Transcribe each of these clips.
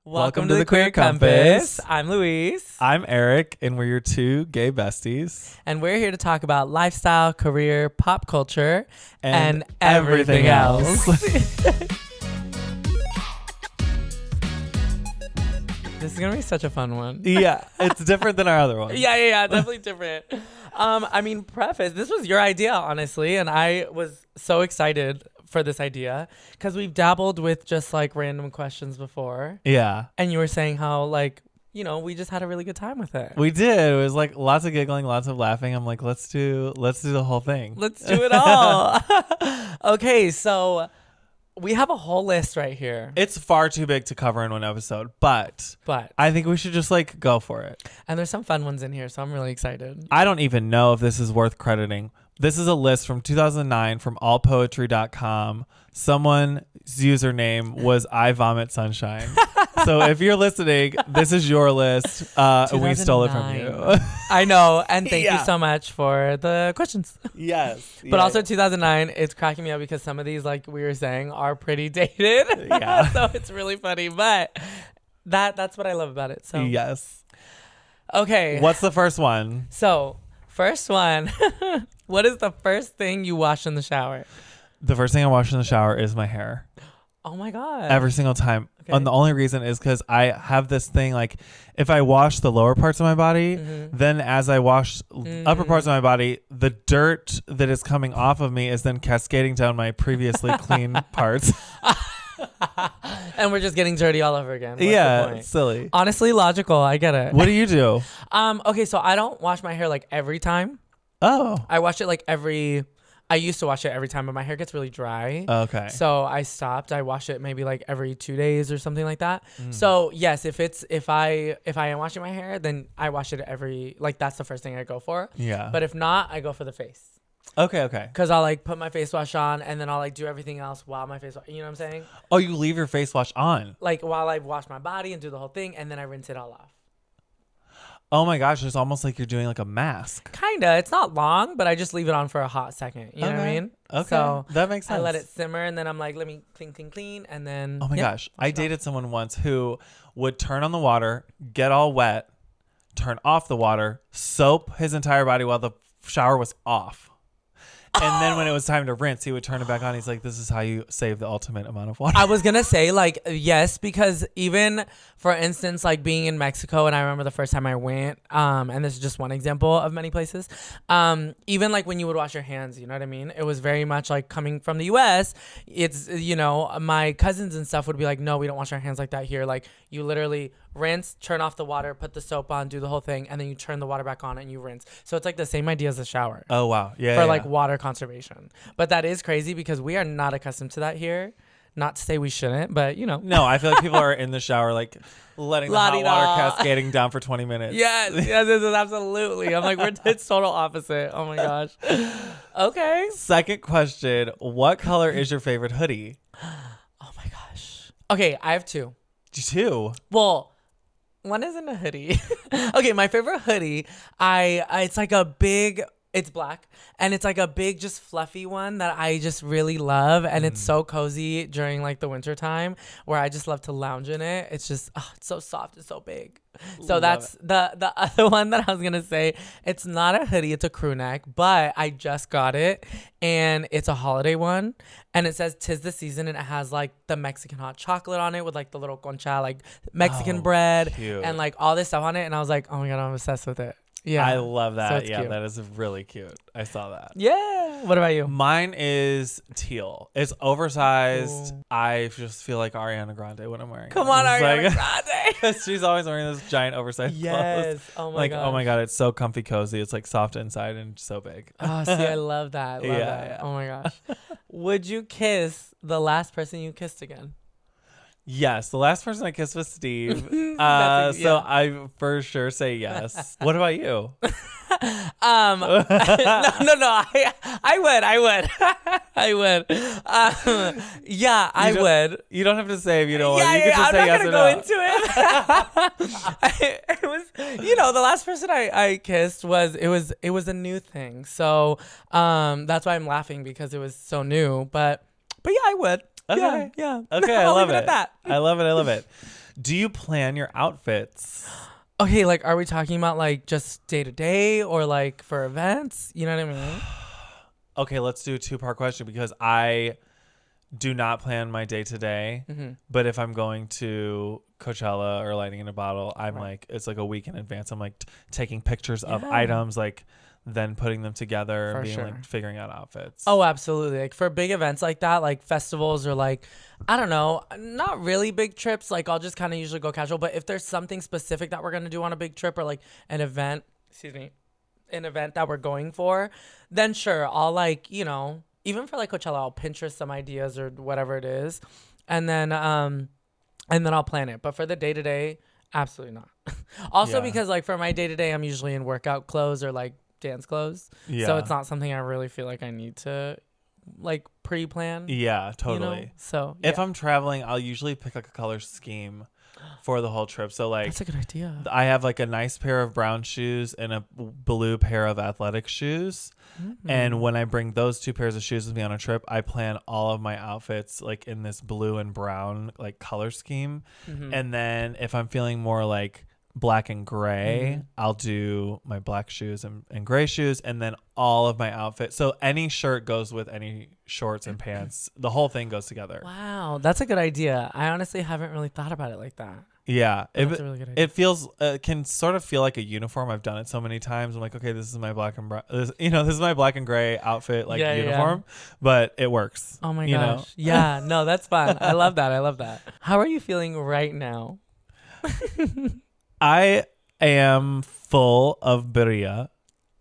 Welcome to the Queer Compass. I'm Luis. I'm Eric, and we're your two gay besties. And we're here to talk about lifestyle, career, pop culture, and everything else. This is going to be such a fun one. Yeah, it's different than our other one. Yeah, definitely different. Preface, this was your idea, honestly, and I was so excited for this idea because we've dabbled with just like random questions before. Yeah. And you were saying how we just had a really good time with it. We did. It was like lots of giggling, lots of laughing. I'm like, let's do the whole thing. Let's do it all. Okay, so we have a whole list right here. It's far too big to cover in one episode, but I think we should just like go for it. And there's some fun ones in here, so I'm really excited. I don't even know if this is worth crediting. This is a list from 2009 from allpoetry.com. Someone's username was I Vomit Sunshine. So if you're listening, this is your list. We stole it from you. I know. And thank you so much for the questions. Yes. But also 2009, it's cracking me up because some of these, like we were saying, are pretty dated. Yeah. So it's really funny. But that's what I love about it. So yes. Okay. What's the first one? So first one. What is the first thing you wash in the shower? The first thing I wash in the shower is my hair. Oh my God. Every single time. Okay. And the only reason is because I have this thing, like if I wash the lower parts of my body, then as I wash upper parts of my body, the dirt that is coming off of me is then cascading down my previously clean parts. And we're just getting dirty all over again. What's yeah, it's silly. Honestly, logical. I get it. What do you do? Okay, so I don't wash my hair like every time. Oh. I wash it like I used to wash it every time, but my hair gets really dry. Okay. So I stopped. I wash it maybe like every 2 days or something like that. So yes, if I am washing my hair, then I wash it that's the first thing I go for. Yeah. But if not, I go for the face. Okay. Because I'll like put my face wash on and then I'll like do everything else while my face wash. You know what I'm saying? Oh, you leave your face wash on? Like while I wash my body and do the whole thing, and then I rinse it all off. Oh my gosh, it's almost like you're doing like a mask. Kinda. It's not long, but I just leave it on for a hot second. You know what I mean? Okay. So that makes sense. I let it simmer and then I'm like, let me clean. And then. Oh my gosh. I dated someone once who would turn on the water, get all wet, turn off the water, soap his entire body while the shower was off. And then when it was time to rinse, he would turn it back on. He's like, this is how you save the ultimate amount of water. I was going to say, like, yes, because even, for instance, like being in Mexico, and I remember the first time I went, and this is just one example of many places, even like when you would wash your hands, you know what I mean? It was very much like coming from the U.S., it's, my cousins and stuff would be like, no, we don't wash our hands like that here. Like, you literally rinse, turn off the water, put the soap on, do the whole thing, and then you turn the water back on and you rinse. So it's like the same idea as the shower. Oh, wow. Yeah. For like water conservation. But that is crazy because we are not accustomed to that here. Not to say we shouldn't, but No, I feel like people are in the shower like letting the hot water cascading down for 20 minutes. Yes, absolutely. I'm like, it's total opposite. Oh my gosh. Okay. Second question. What color is your favorite hoodie? Oh my gosh. Okay, I have two. Two? Well, one isn't a hoodie. Okay, my favorite hoodie, it's like a big, it's black, and it's like a big, just fluffy one that I just really love, and it's so cozy during like the winter time where I just love to lounge in it. It's just, it's so soft, it's so big. So that's the other one that I was gonna say. It's not a hoodie, it's a crew neck, but I just got it, and it's a holiday one, and it says "'Tis the Season," and it has like the Mexican hot chocolate on it with like the little concha, like Mexican bread, cute. And like all this stuff on it, and I was like, oh my god, I'm obsessed with it. Yeah, I love that. So yeah, cute. that is really cute. I saw that. Yeah. What about you? Mine is teal. It's oversized. Ooh. I just feel like Ariana Grande when I'm wearing it. Come on, Ariana Grande. Because she's always wearing this giant oversized clothes. Oh my god. Oh my god, it's so comfy cozy. It's like soft inside and so big. Oh, see, I love that. Love that. Yeah. Oh my gosh. Would you kiss the last person you kissed again? Yes, the last person I kissed was Steve. So I for sure say yes. What about you? No. I would. I would. Yeah, I would. You don't have to say if you don't want. Yeah, You can just I'm say not yes gonna or go no. into it. It was, the last person I kissed was a new thing. So that's why I'm laughing because it was so new. But yeah, I would. Okay. Yeah. Okay, I love it. I love it. Do you plan your outfits? Okay, like, are we talking about like just day to day or like for events? You know what I mean? Okay, let's do a 2-part question because I do not plan my day to day. But if I'm going to Coachella or Lightning in a Bottle, I'm like, it's like a week in advance. I'm like taking pictures of items, like then putting them together and being like figuring out outfits. Oh, absolutely. Like for big events like that, like festivals or like, I don't know, not really big trips. Like I'll just kind of usually go casual. But if there's something specific that we're going to do on a big trip or like an event, an event that we're going for, then sure, I'll like, you know, even for like Coachella, I'll Pinterest some ideas or whatever it is. And then I'll plan it. But for the day to day, absolutely not. Also because like for my day to day, I'm usually in workout clothes or like dance clothes. So it's not something I really feel like I need to like pre-plan. Yeah, totally. You know? So if I'm traveling, I'll usually pick like a color scheme for the whole trip. So like that's a good idea. I have like a nice pair of brown shoes and a blue pair of athletic shoes. And when I bring those 2 pairs of shoes with me on a trip, I plan all of my outfits like in this blue and brown like color scheme. And then if I'm feeling more like black and gray, I'll do my black shoes and gray shoes, and then all of my outfits. So any shirt goes with any shorts and pants. The whole thing goes together. Wow, that's a good idea. I honestly haven't really thought about it like that. Yeah, That's a really good idea. it feels can sort of feel like a uniform. I've done it so many times. I'm like, okay, this is my black and brown. This is my black and gray outfit, like uniform, but it works. Oh my gosh, yeah, no, that's fun. I love that. How are you feeling right now? I am full of birria.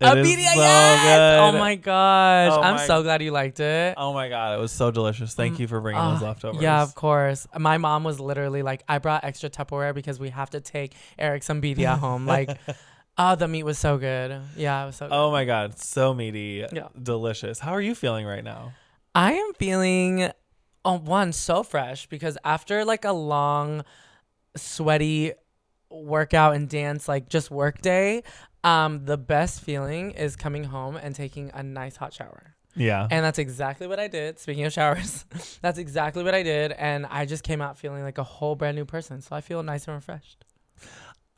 Birria, yes! Oh my gosh. I'm so glad you liked it. Oh my God. It was so delicious. Thank you for bringing those leftovers. Yeah, of course. My mom was literally like, I brought extra Tupperware because we have to take Eric some birria home. Like, the meat was so good. Yeah, it was so good. Oh my God. So meaty. Yeah. Delicious. How are you feeling right now? I am feeling, so fresh because after like a long, sweaty workout and dance, like just work day, the best feeling is coming home and taking a nice hot shower. Yeah. And that's exactly what I did. Speaking of showers, that's exactly what I did. And I just came out feeling like a whole brand new person. So I feel nice and refreshed.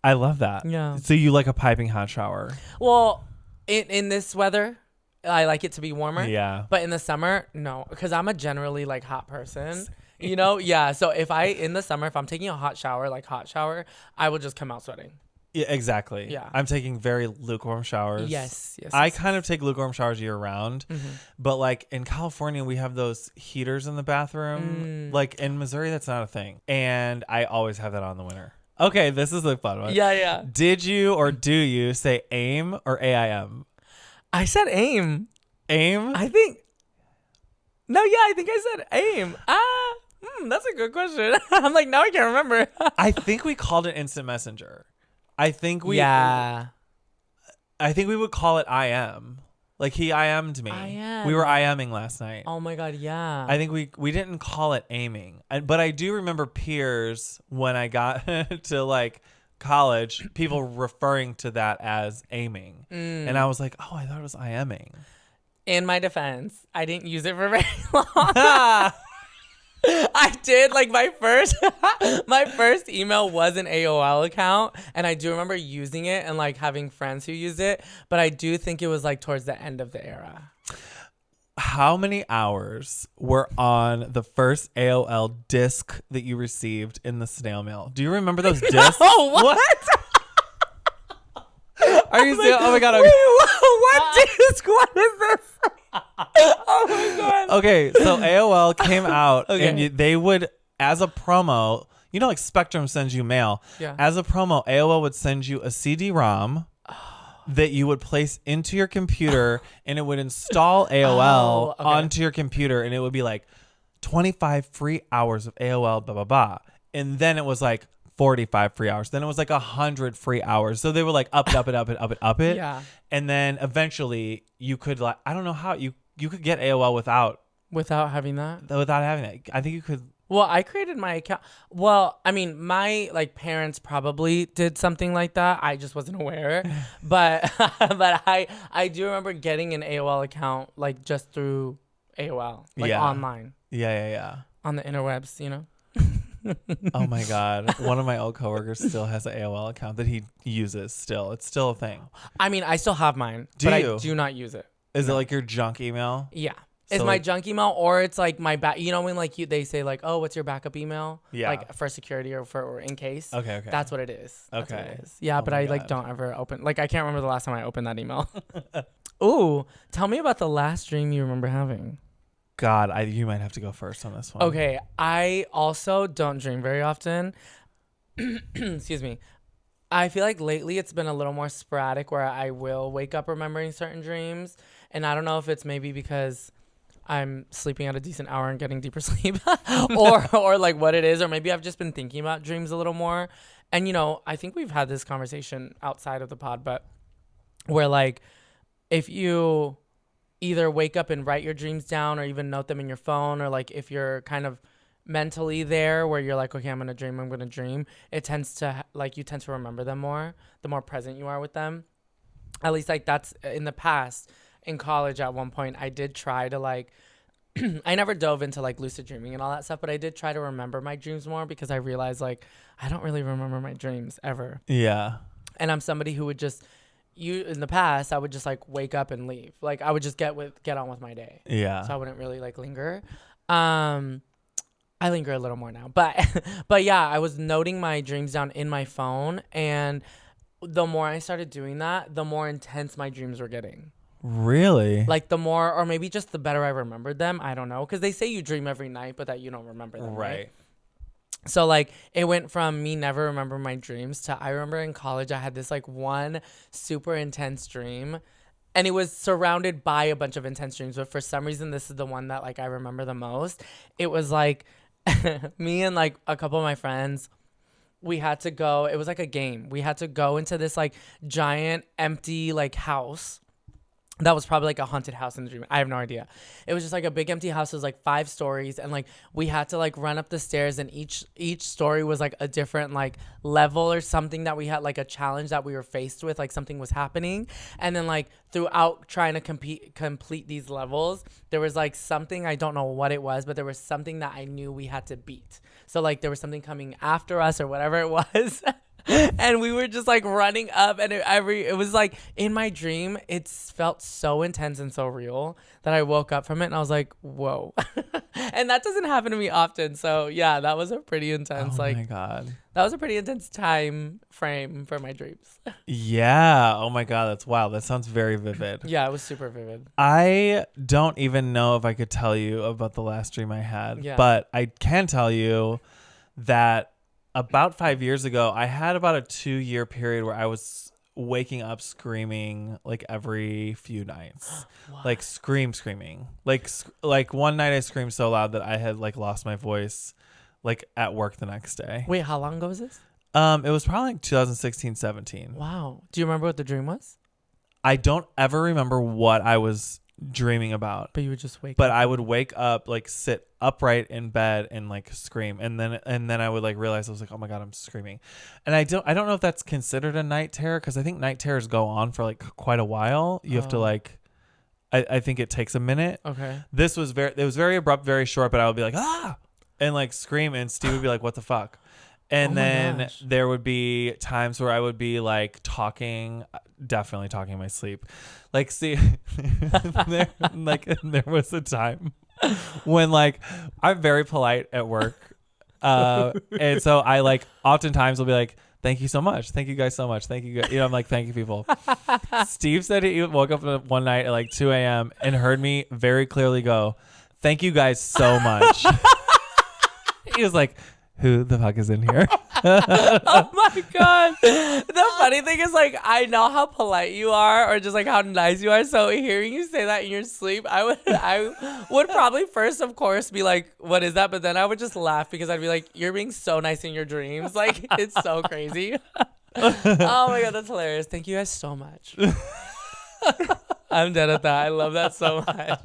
I love that. Yeah. So you like a piping hot shower? Well, in this weather, I like it to be warmer. Yeah. But in the summer, no, because I'm a generally like hot person. You know? Yeah. So in the summer, if I'm taking a hot shower, I will just come out sweating. Yeah, exactly. Yeah. I'm taking very lukewarm showers. Yes. I kind of take lukewarm showers year round, but like in California, we have those heaters in the bathroom. Like in Missouri, that's not a thing. And I always have that on in the winter. Okay, this is the fun one. Yeah. Did you or do you say A.I.M or A.I.M? I said A.I.M. A.I.M? I think I said A.I.M. That's a good question. I'm like, now I can't remember. I think we called it Instant Messenger. I think we would call it I.M. Like he I.M.'d me. We were I.M.ing last night. Oh my God, yeah. I think we didn't call it aiming. But I do remember peers when I got to like college, people referring to that as aiming. And I was like, oh, I thought it was I.M.ing. In my defense, I didn't use it for very long. I did, like my first email was an AOL account, and I do remember using it and like having friends who used it, but I do think it was like towards the end of the era. How many hours were on the first AOL disc that you received in the snail mail? Do you remember those discs? Oh, what? Are you serious? Oh my God. Okay. Wait, what disc? What is this? Oh my God. Okay, so AOL came out and they would, as a promo, you know, like Spectrum sends you mail. Yeah. As a promo, AOL would send you a CD-ROM that you would place into your computer and it would install AOL onto your computer, and it would be like 25 free hours of AOL, blah, blah, blah. And then it was like 45 free hours. Then it was like 100 free hours. So they were like up it. Yeah. And then eventually you could, like, I don't know how you could get AOL without having that. I think you could. Well, I created my account. Well, I mean, my like parents probably did something like that. I just wasn't aware. but I do remember getting an AOL account like just through AOL, like online. Yeah. On the interwebs, you know. Oh my God. One of my old coworkers still has an AOL account that he uses still. It's still a thing. I mean, I still have mine, Do but you? I do not use it. Is it like your junk email? Yeah. So It's my like- junk email, or it's like my back. You know when like they say like, oh, what's your backup email? Yeah. Like for security or in case. Okay. That's what it is. That's what Okay. it is. Yeah, Oh but my I like God. don't ever open. Like I can't remember the last time I opened that email. Ooh, tell me about the last dream you remember having. God, you might have to go first on this one. Okay, I also don't dream very often. Excuse me. I feel like lately it's been a little more sporadic where I will wake up remembering certain dreams. And I don't know if it's maybe because I'm sleeping at a decent hour and getting deeper sleep or like what it is. Or maybe I've just been thinking about dreams a little more. And, you know, I think we've had this conversation outside of the pod, but where like if you either wake up and write your dreams down or even note them in your phone, or like if you're kind of mentally there where you're like, okay, I'm gonna dream, it tends to like you tend to remember them more the more present you are with them. At least like that's in the past. In college at one point I did try to like I never dove into like lucid dreaming and all that stuff, but I did try to remember my dreams more because I realized like I don't really remember my dreams ever. Yeah. And I'm somebody who would just in the past I would just like wake up and leave. Like I would just get on with my day. Yeah. So I wouldn't really like linger. I linger a little more now, but yeah, I was noting my dreams down in my phone, and the more I started doing that, the more intense my dreams were getting. Really? Like the more, or maybe just the better I remembered them. I don't know, because they say you dream every night, but that you don't remember them. Right. So like it went from me never remember my dreams to I remember in college I had this like one super intense dream. And it was surrounded by a bunch of intense dreams, but for some reason, this is the one that like I remember the most. It was like me and like a couple of my friends, we had to go. It was like a game. We had to go into this like giant empty like house. That was probably like a haunted house in the dream. I have no idea. It was just like a big empty house. It was like 5 stories, and like we had to like run up the stairs, and each story was like a different like level or something that we had, like a challenge that we were faced with, like something was happening. And then like throughout trying to complete these levels, there was like something, I don't know what it was, but there was something that I knew we had to beat. So like there was something coming after us or whatever it was. And we were just like running up, and it was like in my dream, it felt so intense and so real that I woke up from it and I was like, whoa. And that doesn't happen to me often. So yeah, that was a pretty intense, Oh my God. That was a pretty intense time frame for my dreams. Yeah. Oh my God. That's wild. That sounds very vivid. Yeah, it was super vivid. I don't even know if I could tell you about the last dream I had, but I can tell you that about 5 years ago, I had about a 2-year period where I was waking up screaming like every few nights. Like screaming. Like one night I screamed so loud that I had like lost my voice like at work the next day. Wait, how long ago was this? It was probably like 2016, 17. Wow. Do you remember what the dream was? I don't ever remember what I was dreaming about. But you would just wake up. But I would wake up, like sit upright in bed and like scream, and then I would like realize I was like, oh my God, I'm screaming. And I don't know if that's considered a night terror, because I think night terrors go on for like quite a while. You have to like, I think it takes a minute. Okay. It was very abrupt, very short, but I would be like, ah, and like scream, and Steve would be like, what the fuck? And then there would be times where I would be like definitely talking in my sleep. Like, see, there was a time when like I'm very polite at work. And so I like oftentimes will be like, thank you so much. Thank you guys so much. Thank you guys. You know, I'm like, thank you people. Steve said he woke up one night at like 2 a.m. and heard me very clearly go, thank you guys so much. He was like, who the fuck is in here? Oh my God. The funny thing is, like, I know how polite you are, or just like how nice you are. So hearing you say that in your sleep, I would probably first, of course, be like, what is that? But then I would just laugh because I'd be like, you're being so nice in your dreams. Like, it's so crazy. Oh my God, that's hilarious. Thank you guys so much. I'm dead at that. I love that so much.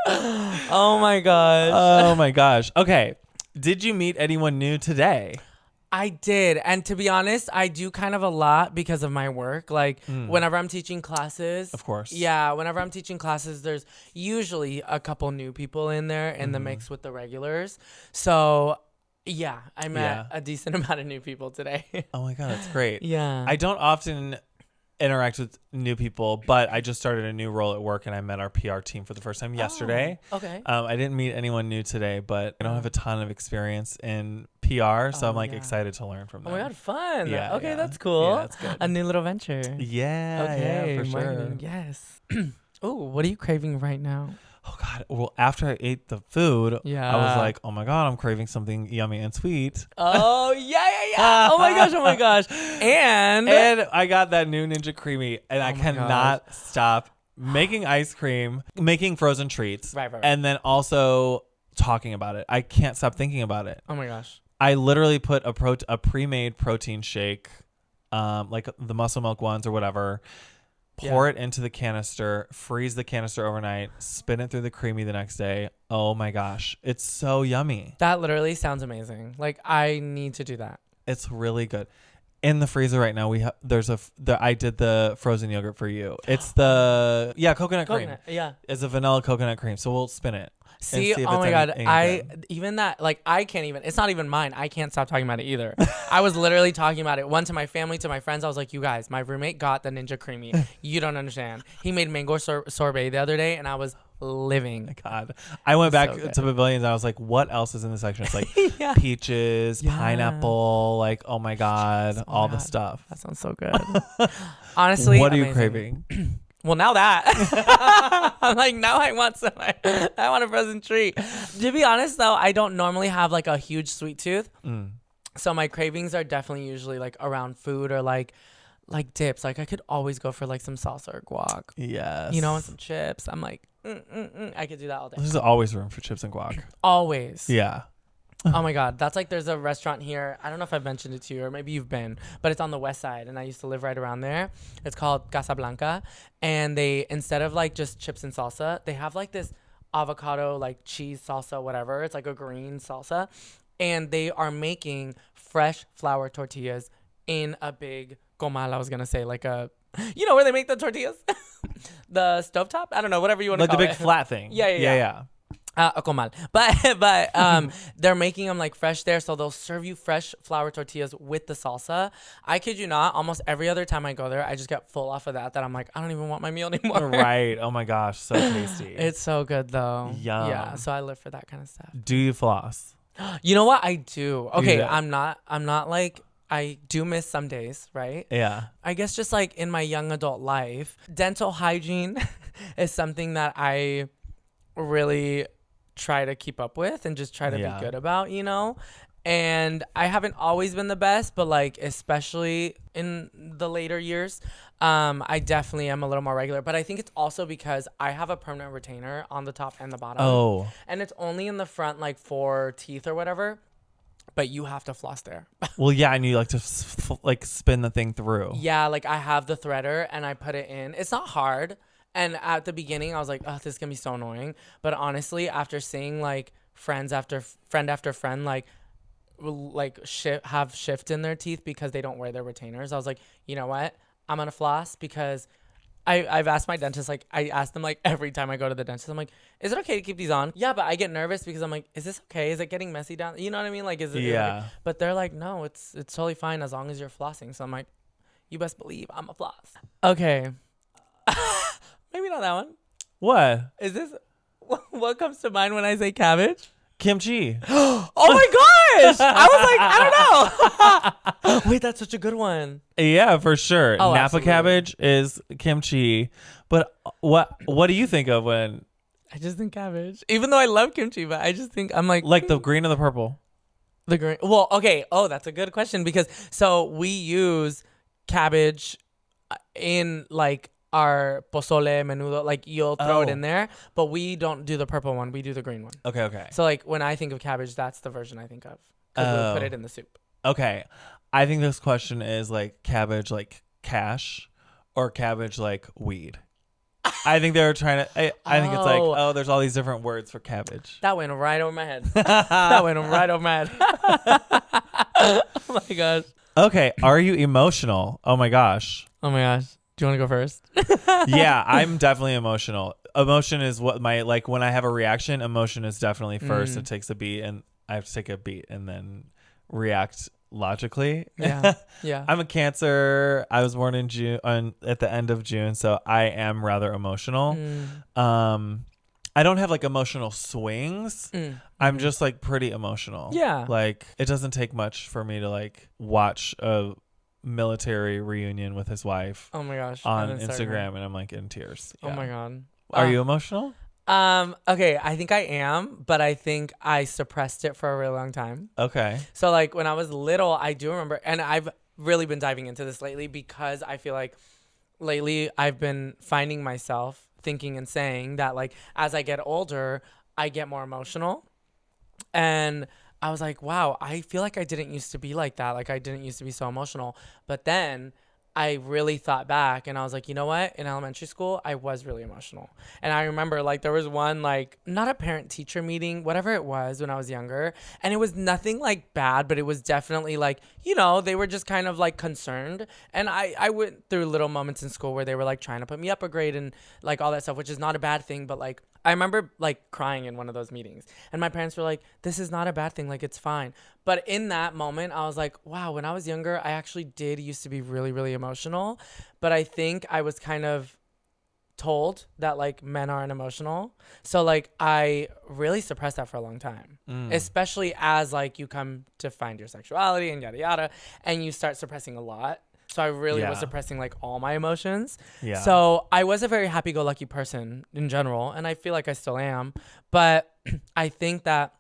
Oh my gosh. Oh my gosh. Okay. Did you meet anyone new today? I did. And to be honest, I do kind of a lot because of my work. Like whenever I'm teaching classes. Of course. Yeah. Whenever I'm teaching classes, there's usually a couple new people in there in the mix with the regulars. So Yeah, I met a decent amount of new people today. Oh my God, that's great. Yeah. I don't often interact with new people, but I just started a new role at work and I met our PR team for the first time yesterday. Okay. I didn't meet anyone new today, but I don't have a ton of experience in PR, so I'm like excited to learn from them. Oh my God, fun. Yeah. Okay, that's cool. Yeah, that's good. A new little venture. Yeah, for marketing, sure. yes. Oh, what are you craving right now? Oh God. Well, after I ate the food, I was like, oh my God, I'm craving something yummy and sweet. Oh, yeah. Oh my gosh. And I got that new Ninja Creamy, and I cannot stop making ice cream, making frozen treats, right. and then also talking about it. I can't stop thinking about it. Oh my gosh. I literally put a pre-made protein shake, like the muscle milk ones or whatever, pour it into the canister, freeze the canister overnight, spin it through the creamy the next day. Oh my gosh. It's so yummy. That literally sounds amazing. Like, I need to do that. It's really good. In the freezer right now, I did the frozen yogurt for you. It's the coconut cream. Yeah. It's a vanilla coconut cream. So we'll spin it. See oh my God. I can't even, it's not even mine. I can't stop talking about it either. I was literally talking about it. One to my family, to my friends. I was like, you guys, my roommate got the Ninja Creamy. You don't understand. He made mango sorbet the other day and I was living. God. I went back to Pavilions and I was like, what else is in the section? It's like peaches, pineapple, like, oh my God, all the stuff. That sounds so good. Honestly. What are you craving? Well, now that I'm like, now I want a frozen treat. To be honest, though, I don't normally have like a huge sweet tooth. So my cravings are definitely usually like around food or like dips. Like I could always go for like some salsa or guac. Yes. You know, and some chips. I'm like, I could do that all day. There's always room for chips and guac. Always. Yeah. Oh my God. That's like, there's a restaurant here. I don't know if I've mentioned it to you or maybe you've been, but it's on the west side and I used to live right around there. It's called Casablanca. And they, instead of like just chips and salsa, they have like this avocado, like cheese salsa, whatever. It's like a green salsa. And they are making fresh flour tortillas in a big comal, I was going to say, like a, you know where they make the tortillas? The stovetop? I don't know, whatever you want to call it. Like the big flat thing. Yeah. A comal. But they're making them like fresh there, so they'll serve you fresh flour tortillas with the salsa. I kid you not, almost every other time I go there, I just get full off of that I'm like, I don't even want my meal anymore. Right. Oh my gosh, so tasty. It's so good though. Yum. Yeah, so I live for that kind of stuff. Do you floss? You know what? I do. Okay, I'm not like, I do miss some days, right? Yeah. I guess just like in my young adult life, dental hygiene is something that I really try to keep up with and just try to be good about, you know? And I haven't always been the best, but like especially in the later years, I definitely am a little more regular. But I think it's also because I have a permanent retainer on the top and the bottom. Oh. And it's only in the front like 4 teeth or whatever. But you have to floss there. Well, yeah, and you like to like spin the thing through. Yeah, like I have the threader and I put it in. It's not hard. And at the beginning, I was like, oh, this is going to be so annoying. But honestly, after seeing like friend after friend, have shift in their teeth because they don't wear their retainers, I was like, you know what? I'm going to floss because I've asked my dentist, like I ask them like every time I go to the dentist, I'm like, is it okay to keep these on? Yeah, but I get nervous because I'm like, is this okay? Is it getting messy down? You know what I mean? Like, is it? Yeah. Like, but they're like, no, it's totally fine as long as you're flossing. So I'm like, you best believe I'm a floss. Okay. Maybe not that one. What? Is this what comes to mind when I say cabbage? Kimchi. Oh my gosh! I was like, I don't know. Wait, that's such a good one. Yeah, for sure. Oh, Napa absolutely. cabbage is kimchi. But what do you think of when? I just think cabbage. Even though I love kimchi, but I just think I'm like the green or the purple? The green. Well, okay. Oh, that's a good question because so we use cabbage in like our pozole, menudo, like you'll throw it in there, but we don't do the purple one. We do the green one. Okay. So like when I think of cabbage, that's the version I think of because we put it in the soup. Okay. I think this question is like cabbage like cash or cabbage like weed. I think they were trying to, I think it's like, there's all these different words for cabbage. That went right over my head. That went right over my head. Oh my gosh. Okay. Are you emotional? Oh my gosh. Oh my gosh. Do you want to go first? Yeah, I'm definitely emotional. Emotion is what when I have a reaction, emotion is definitely first. It takes a beat and I have to take a beat and then react logically. Yeah. Yeah. I'm a Cancer. I was born in June, at the end of June, so I am rather emotional. I don't have like emotional swings. I'm just like pretty emotional. Yeah. Like it doesn't take much for me to like watch a military reunion with his wife. Oh my gosh. On Instagram, and I'm like in tears. Yeah. Oh my God. Are you emotional? Okay, I think I am, but I think I suppressed it for a really long time. Okay. So like when I was little, I do remember, and I've really been diving into this lately because I feel like lately I've been finding myself thinking and saying that like as I get older, I get more emotional. And I was like, wow, I feel like I didn't used to be like that. Like I didn't used to be so emotional. But then I really thought back and I was like, you know what? In elementary school, I was really emotional. And I remember like there was one, like not a parent teacher meeting, whatever it was when I was younger. And it was nothing like bad, but it was definitely like, you know, they were just kind of like concerned. And I went through little moments in school where they were like trying to put me up a grade and like all that stuff, which is not a bad thing. But like, I remember like crying in one of those meetings and my parents were like, this is not a bad thing. Like it's fine. But in that moment, I was like, wow, when I was younger, I actually did used to be really, really emotional. But I think I was kind of told that like men aren't emotional. So like I really suppressed that for a long time, especially as like you come to find your sexuality and yada, yada, and you start suppressing a lot. So I really was suppressing like all my emotions. Yeah. So I was a very happy-go-lucky person in general, and I feel like I still am. But I think that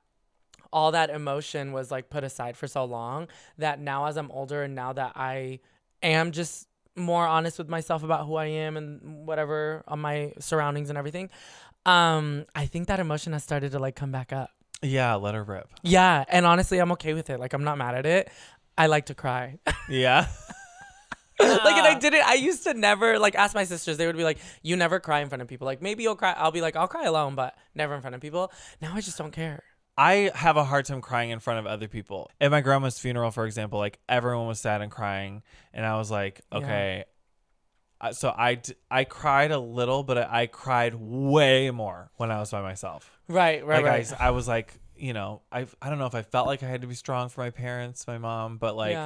all that emotion was like put aside for so long that now as I'm older and now that I am just more honest with myself about who I am and whatever on my surroundings and everything, I think that emotion has started to like come back up. Yeah, let her rip. Yeah, and honestly, I'm okay with it. Like I'm not mad at it. I like to cry. Yeah. Like, and I used to never like ask my sisters. They would be like, you never cry in front of people. Like maybe you'll cry. I'll be like, I'll cry alone, but never in front of people. Now I just don't care. I have a hard time crying in front of other people. At my grandma's funeral, for example, like everyone was sad and crying, and I was like, okay. Yeah. So I cried a little, but I cried way more when I was by myself. Right. I was like, you know, I don't know if I felt like I had to be strong for my parents, my mom, but like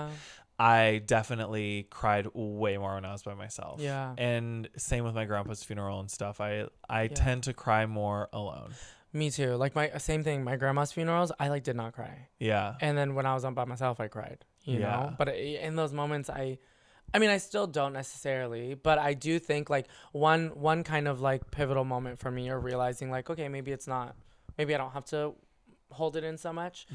I definitely cried way more when I was by myself. Yeah. And same with my grandpa's funeral and stuff. I tend to cry more alone. Me too. Like same thing. My grandma's funerals, I like did not cry. Yeah. And then when I was on by myself, I cried. You know. But in those moments, I mean, I still don't necessarily, but I do think like one kind of like pivotal moment for me, or realizing like, okay, maybe I don't have to hold it in so much,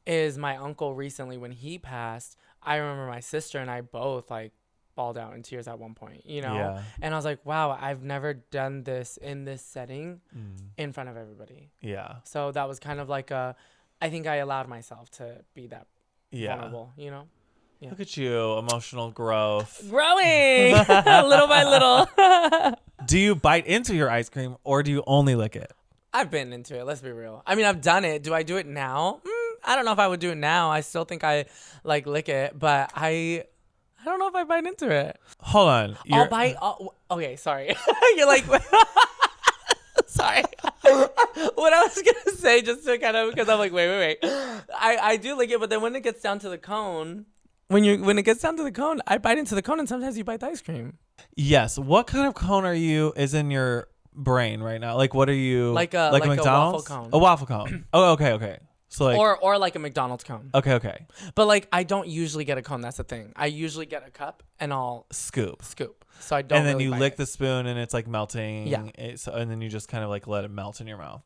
is my uncle recently when he passed. I remember my sister and I both like bawled out in tears at one point, you know? Yeah. And I was like, wow, I've never done this in this setting in front of everybody. Yeah. So that was kind of like I think I allowed myself to be that vulnerable, you know? Yeah. Look at you, emotional growth. Growing little by little. Do you bite into your ice cream or do you only lick it? I've been into it. Let's be real. I mean, I've done it. Do I do it now? I don't know if I would do it now. I still think I like lick it, but I don't know if I bite into it. Hold on. I'll bite. Okay, sorry. You're like, sorry. What I was gonna say, just to kind of, because I'm like, wait. I do lick it, but then when it gets down to the cone, when it gets down to the cone, I bite into the cone, and sometimes you bite the ice cream. Yes. What kind of cone is in your brain right now? Like, what are you like a McDonald's? A waffle cone. A waffle cone. Oh, okay. So like, or like a McDonald's cone. Okay. But like, I don't usually get a cone. That's the thing. I usually get a cup and I'll scoop. So I don't. And then really you bite lick it. the spoon and it's like melting. Yeah. And then you just kind of like let it melt in your mouth.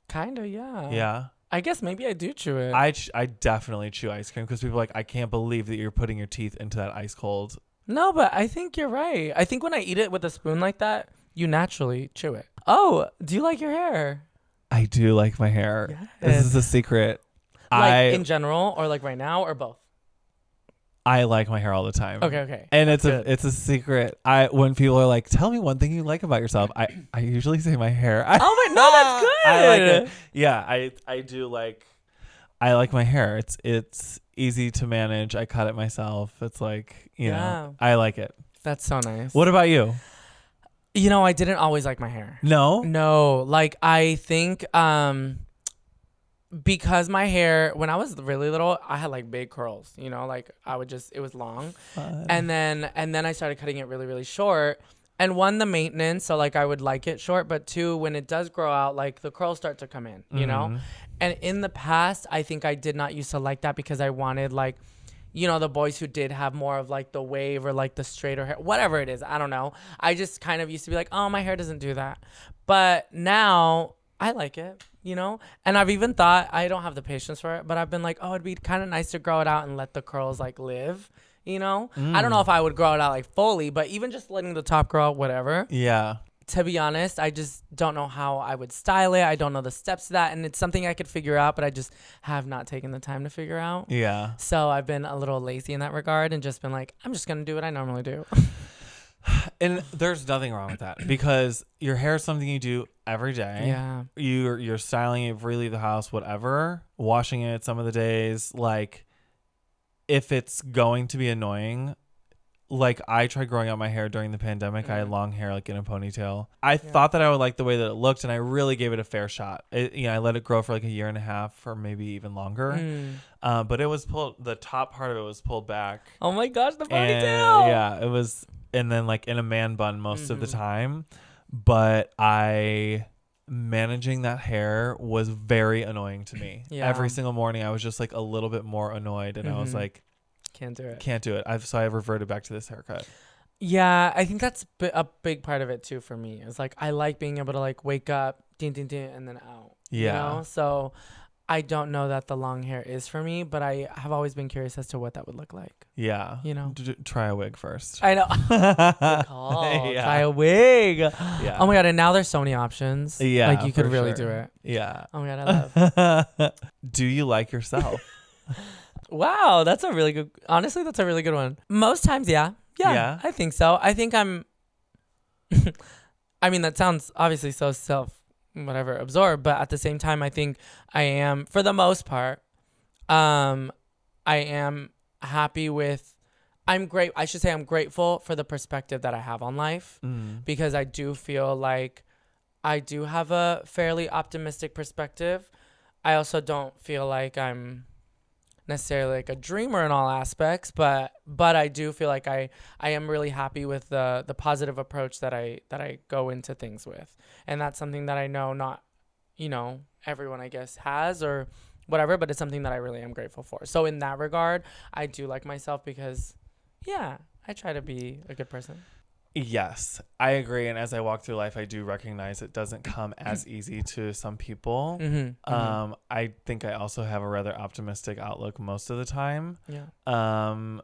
Kinda, yeah. Yeah. I guess maybe I do chew it. I definitely chew ice cream because people are like, I can't believe that you're putting your teeth into that ice cold. No, but I think you're right. I think when I eat it with a spoon like that, you naturally chew it. Oh, do you like your hair? I do like my hair. Yes. This is a secret. Like in general, or like right now, or both? I like my hair all the time. Okay. And it's a secret. When people are like, tell me one thing you like about yourself, I usually say my hair. Oh my, no, that's good. I like it. Yeah, I do like. I like my hair. It's easy to manage. I cut it myself. It's like, you know, I like it. That's so nice. What about you? You know, I didn't always like my hair. No. Like I think because my hair, when I was really little, I had like big curls, you know, like I would just, it was long. Fun. And then I started cutting it really, really short. And one, the maintenance, so like I would like it short, but two, when it does grow out, like the curls start to come in, you know? And in the past, I think I did not used to like that because I wanted like, you know, the boys who did have more of like the wave or like the straighter hair, whatever it is, I don't know. I just kind of used to be like, oh, my hair doesn't do that. But now I like it, you know? And I've even thought, I don't have the patience for it, but I've been like, oh, it'd be kind of nice to grow it out and let the curls like live. You know, I don't know if I would grow it out like fully, but even just letting the top grow out, whatever. Yeah. To be honest, I just don't know how I would style it. I don't know the steps to that. And it's something I could figure out, but I just have not taken the time to figure out. Yeah. So I've been a little lazy in that regard and just been like, I'm just going to do what I normally do. And there's nothing wrong with that because your hair is something you do every day. Yeah. You're styling it before you leave the house, whatever, washing it some of the days, like. If it's going to be annoying, like I tried growing out my hair during the pandemic. I had long hair, like in a ponytail. I thought that I would like the way that it looked, and I really gave it a fair shot. I let it grow for like a year and a half or maybe even longer. But it was pulled, the top part of it was pulled back. Oh my gosh, the ponytail. And, yeah, it was, and then like in a man bun most of the time. But managing that hair was very annoying to me. Every single morning I was just like a little bit more annoyed, and I was like, can't do it. So I reverted back to this haircut. Yeah, I think that's a big part of it too for me. It's like I like being able to like wake up, ding, ding, ding, and then out. You know? So I don't know that the long hair is for me, but I have always been curious as to what that would look like. Yeah. You know? Try a wig first. I know. Good call. Yeah. Try a wig. Yeah. Oh my God. And now there's so many options. Yeah. Like you could really do it. Yeah. Oh my God. I love. Do you like yourself? Wow. That's a really good, honestly, that's a really good one. Most times, yeah. Yeah. I think so. I think I'm, I mean, that sounds obviously so whatever absorbed, but at the same time I think I am, for the most part, I am happy with, I'm grateful for the perspective that I have on life, because I do feel like I do have a fairly optimistic perspective. I also don't feel like I'm necessarily like a dreamer in all aspects, but I do feel like I am really happy with the positive approach that I go into things with. And that's something that I know not, you know, everyone I guess has or whatever, but it's something that I really am grateful for. So in that regard, I do like myself because I try to be a good person. Yes, I agree. And as I walk through life, I do recognize it doesn't come as easy to some people. I think I also have a rather optimistic outlook most of the time. Yeah. I'm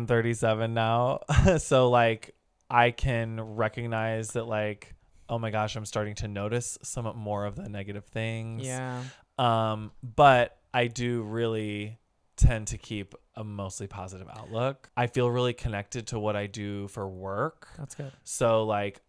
37 now. So like I can recognize that like, oh my gosh, I'm starting to notice some more of the negative things. Yeah. But I do really tend to keep a mostly positive outlook. I feel really connected to what I do for work. That's good. So like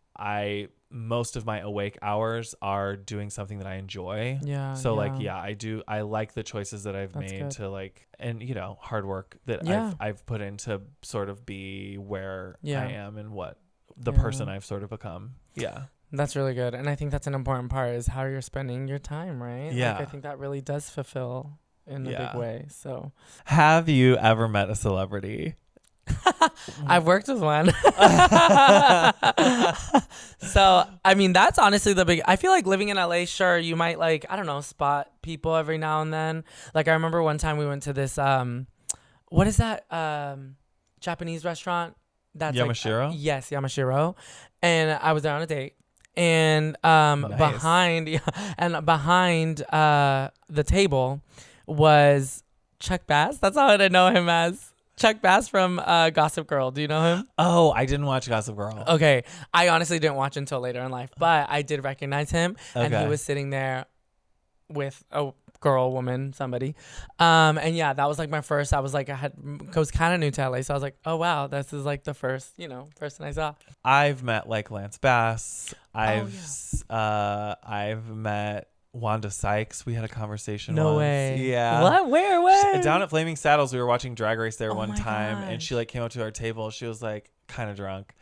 most of my awake hours are doing something that I enjoy. Yeah. So like, I like the choices that I've made to like, and you know, hard work that I've put in to sort of be where I am and what the person I've sort of become. Yeah. That's really good. And I think that's an important part is how you're spending your time, right? Yeah. Like, I think that really does fulfill in a big way. So have you ever met a celebrity? I've worked with one. So, I mean, that's honestly I feel like living in LA, sure, you might like, I don't know, spot people every now and then. Like I remember one time we went to this, what is that Japanese restaurant? That's Yamashiro? Like, yes, Yamashiro. And I was there on a date. And Nice. behind the table was Chuck Bass. That's how I know him as. Chuck Bass from Gossip Girl. Do you know him? Oh, I didn't watch Gossip Girl. Okay. I honestly didn't watch until later in life, but I did recognize him. And he was sitting there with a woman, somebody. And yeah, that was like my first, I was kind of new to LA. So I was like, oh wow, this is like the first, person I saw. I've met like Lance Bass. I've met Wanda Sikes. We had a conversation No once. way. Yeah. What? Where? Down at Flaming Saddles, we were watching Drag Race there one my time, gosh. and she like came up to our table. She was like kind of drunk.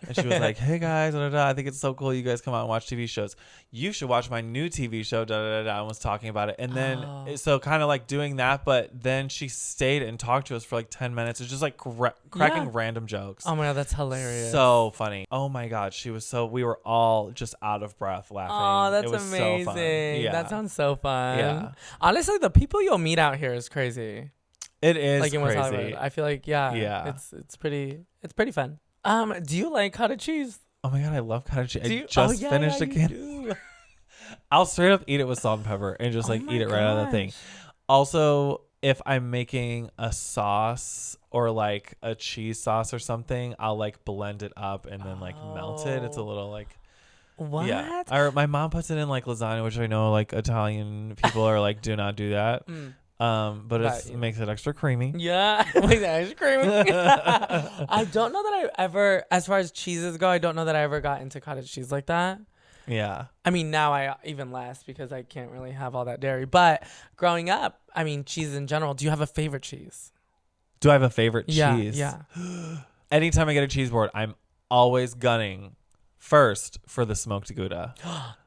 And she was like, hey guys, I think it's so cool you guys come out and watch TV shows. You should watch my new TV show, and was talking about it. And then, so kind of like doing that, but then she stayed and talked to us for like 10 minutes. It's just like cracking random jokes. Oh my God, that's hilarious. So funny. Oh my God, we were all just out of breath laughing. Oh, that's it was amazing. So fun. Yeah. That sounds so fun. Yeah. Honestly, the people you'll meet out here is crazy. It is like in West crazy. Hollywood. I feel like it's pretty fun. Do you like cottage cheese? Oh my God, I love cottage cheese. I just finished a can. I'll straight up eat it with salt and pepper and just like eat it right out of the thing. Also, if I'm making a sauce or like a cheese sauce or something, I'll like blend it up and then like melt it. It's a little like what? Yeah. My mom puts it in like lasagna, which I know like Italian people are like, do not do that. But it makes it extra creamy. Yeah, it makes it extra creamy. I don't know that I ever, as far as cheeses go, I don't know that I ever got into cottage cheese like that. Yeah. I mean, now I even less because I can't really have all that dairy. But growing up, I mean, cheese in general. Do you have a favorite cheese? Do I have a favorite cheese? Yeah. Anytime I get a cheese board, I'm always gunning first for the smoked Gouda.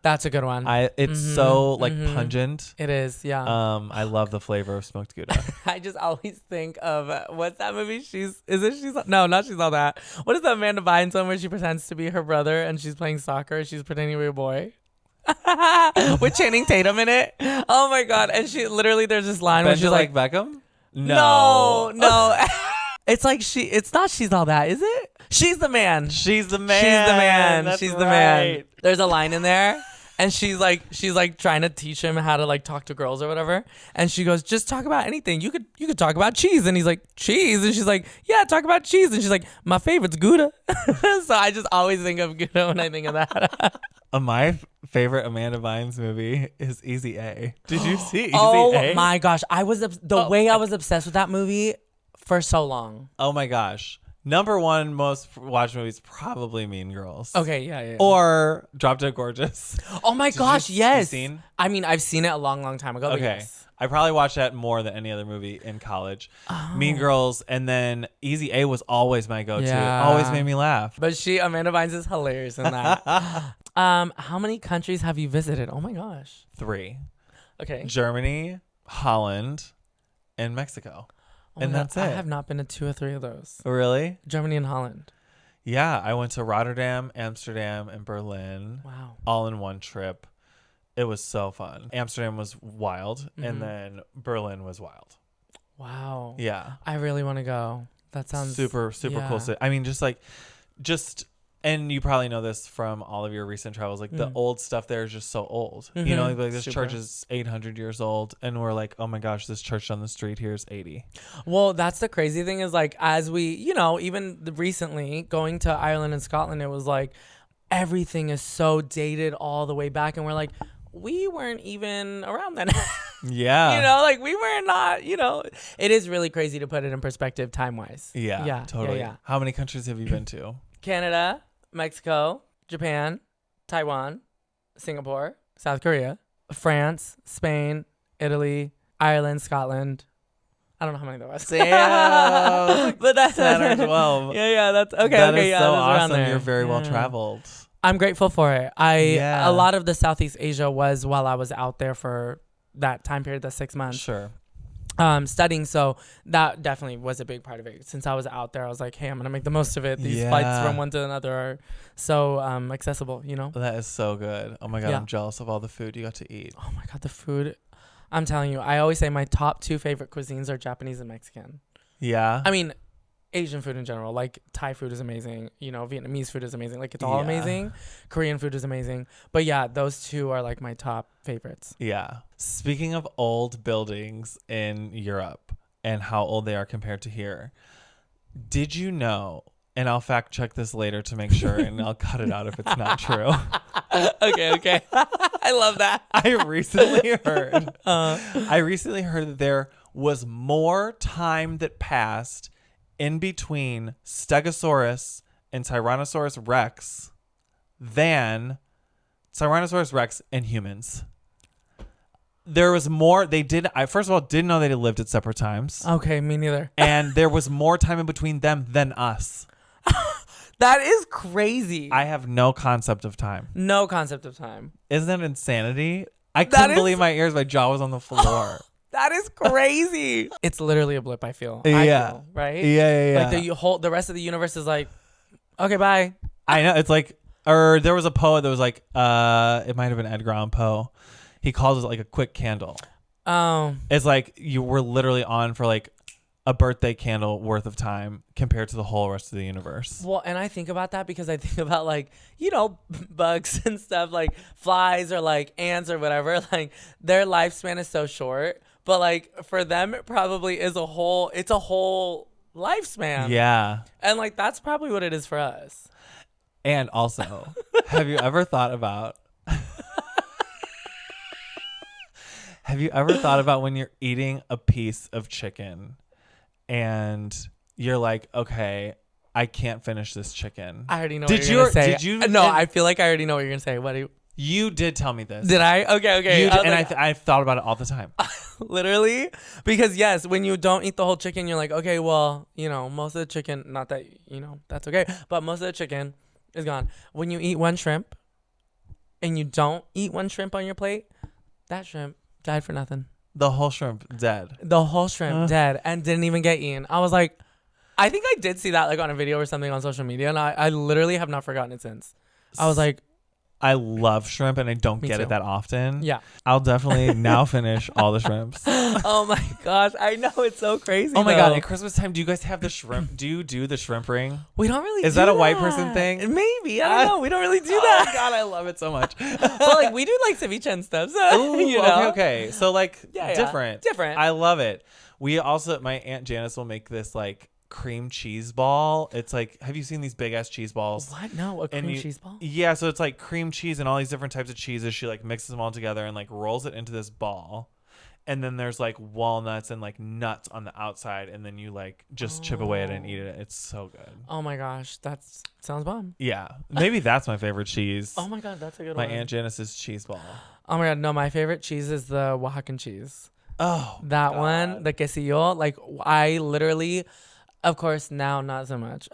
That's a good one. It's so like pungent. It is, yeah. I love the flavor of smoked Gouda. I just always think of what's that movie? She's no, not She's All That. What is that Amanda Bynes one where she pretends to be her brother and she's playing soccer? She's pretending to be a boy. With Channing Tatum in it. Oh my God! And she literally, there's this line where she's like Beckham. No. It's like it's not She's All That, is it? She's the man. She's the man. She's the man. There's a line in there, and she's like trying to teach him how to like talk to girls or whatever. And she goes, just talk about anything. You could talk about cheese. And he's like, cheese? And she's like, yeah, talk about cheese. And she's like, my favorite's Gouda. So I just always think of Gouda when I think of that. My favorite Amanda Bynes movie is Easy A. Did you see Easy A? Oh my gosh, I was I was obsessed with that movie for so long. Oh my gosh. Number one most watched movie is probably Mean Girls. Okay, yeah. Or Drop Dead Gorgeous. Oh my gosh, yes. Seen? I mean, I've seen it a long time ago. Okay. Yes. I probably watched that more than any other movie in college. Oh. Mean Girls, and then Easy A was always my go-to. Yeah. Always made me laugh. But Amanda Bynes is hilarious in that. How many countries have you visited? Oh my gosh. 3. Okay. Germany, Holland, and Mexico. Oh and that's it. I have not been to 2 or 3 of those. Really? Germany and Holland. Yeah, I went to Rotterdam, Amsterdam, and Berlin. Wow. All in one trip. It was so fun. Amsterdam was wild, and then Berlin was wild. Wow. Yeah. I really want to go. That sounds super cool. I mean, and you probably know this from all of your recent travels. Like the old stuff there is just so old. You know, like this church is 800 years old, and we're like, oh my gosh, this church down the street here is 80. Well, that's the crazy thing is like as we, even recently going to Ireland and Scotland, it was like everything is so dated all the way back, and we're like, we weren't even around then. Yeah. Like we were not. It is really crazy to put it in perspective time wise. Yeah. Totally. Yeah. How many countries have you been to? Canada, Mexico, Japan, Taiwan, Singapore, South Korea, France, Spain, Italy, Ireland, Scotland. I don't know how many there was. Damn. But that's 10 or 12. Yeah, that's okay. That okay, is yeah, so that's around awesome. there. You're very well traveled. I'm grateful for it. A lot of the Southeast Asia was while I was out there for that time period, the 6 months. Sure. Studying, so that definitely was a big part of it. Since I was out there, I was like, hey, I'm gonna make the most of it. These flights from one to another are so accessible, That is so good. Oh my God, I'm jealous of all the food you got to eat. Oh my God, the food. I'm telling you, I always say my top 2 favorite cuisines are Japanese and Mexican. Yeah. I mean, Asian food in general, like Thai food is amazing, Vietnamese food is amazing, like it's all amazing. Korean food is amazing, but yeah, those 2 are like my top favorites. Yeah. Speaking of old buildings in Europe and how old they are compared to here, did you know, and I'll fact check this later to make sure and I'll cut it out if it's not true. Okay. I love that. I recently heard that there was more time that passed in between Stegosaurus and Tyrannosaurus Rex than Tyrannosaurus Rex and humans. There was more. I first of all didn't know they lived at separate times. Okay, me neither. And there was more time in between them than us. That is crazy. I have no concept of time. No concept of time. Isn't that insanity? I couldn't believe my ears. My jaw was on the floor. That is crazy. It's literally a blip, I feel. Yeah. I feel, right? Yeah. Like the rest of the universe is like, okay, bye. I know. It's like, or there was a poet that was like, it might have been Edgar Allan Poe. He calls it like a quick candle. Oh. It's like you were literally on for like a birthday candle worth of time compared to the whole rest of the universe. Well, and I think about that because I think about like, bugs and stuff, like flies or like ants or whatever. Like their lifespan is so short, but like for them, it probably is a whole lifespan. Yeah. And like, that's probably what it is for us. And also, have you ever thought about when you're eating a piece of chicken and you're like, okay, I can't finish this chicken? I already know what you're going to say. Did you? No, I feel like I already know what you're going to say. What do you? You did tell me this. Did I? Okay. I've thought about it all the time. Literally, because yes, when you don't eat the whole chicken, you're like, okay, well, most of the chicken, not that, that's okay, but most of the chicken is gone. When you eat one shrimp and you don't eat one shrimp on your plate, that shrimp died for nothing. The whole shrimp dead. The whole shrimp dead and didn't even get eaten. I was like, I think I did see that like on a video or something on social media, and I literally have not forgotten it since. I was like, I love shrimp and I don't get too. it that often. Yeah. I'll definitely now finish all the shrimps. Oh my gosh. I know, it's so crazy. Oh my God. At Christmas time, do you guys have the shrimp? Do you do the shrimp ring? We don't really Is that a white person thing? Maybe. I don't know. We don't really do that. Oh God, I love it so much. But like we do like ceviche and stuff. So, Ooh, okay. So like different. Different. I love it. We also, my Aunt Janice will make this like cream cheese ball. It's like, have you seen these big ass cheese balls? What? No, a cream cheese ball? Yeah, so it's like cream cheese and all these different types of cheeses. She like mixes them all together and like rolls it into this ball. And then there's like walnuts and like nuts on the outside, and then you like just chip away at it and eat it. It's so good. Oh my gosh, that sounds bomb. Yeah, maybe that's my favorite cheese. Oh my God, that's a good my one. My Aunt Janice's cheese ball. Oh my God, no, my favorite cheese is the Oaxacan cheese. Oh, that God. one, the quesillo. Like I literally, of course now not so much,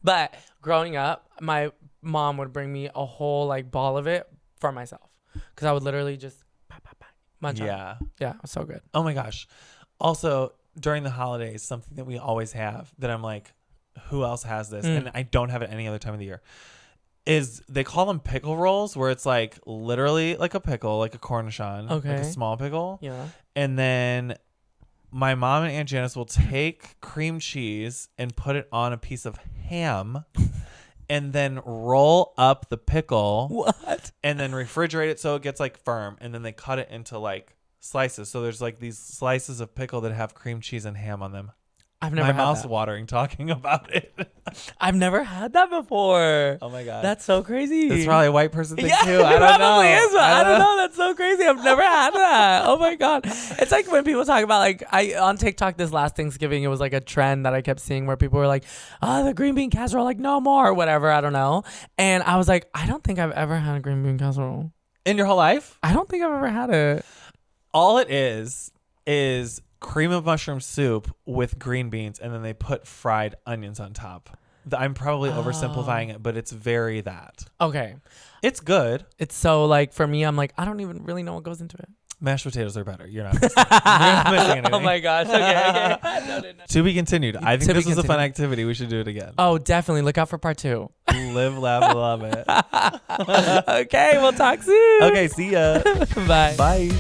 but growing up, my mom would bring me a whole like ball of it for myself because I would literally just munch on it. Yeah, it was so good. Oh my gosh. Also, during the holidays, something that we always have that I'm like, who else has this? And I don't have it any other time of the year. Is they call them pickle rolls, where it's like literally like a pickle, like a cornichon, like a small pickle. Yeah. And then my mom and Aunt Janice will take cream cheese and put it on a piece of ham and then roll up the pickle. What? And then refrigerate it so it gets like firm. And then they cut it into like slices. So there's like these slices of pickle that have cream cheese and ham on them. I've never had my mouth's that. watering talking about it. I've never had that before. Oh my God. That's so crazy. It's probably a white person thing too. I don't know. Is, I don't know. That's so crazy. I've never had that. Oh my God. It's like when people talk about like on TikTok this last Thanksgiving, it was like a trend that I kept seeing where people were like, the green bean casserole, like no more or whatever. I don't know. And I was like, I don't think I've ever had a green bean casserole. In your whole life? I don't think I've ever had it. All it is cream of mushroom soup with green beans, and then they put fried onions on top. I'm probably oversimplifying it, but it's very that. Okay. It's good. It's so like, for me, I'm like, I don't even really know what goes into it. Mashed potatoes are better. You're not missing, you're not missing anything. Oh my gosh. Okay. No. To be continued. I think this was a fun activity. We should do it again. Oh, definitely. Look out for part 2. Live, laugh, love it. Okay. We'll talk soon. Okay. See ya. Bye. Bye.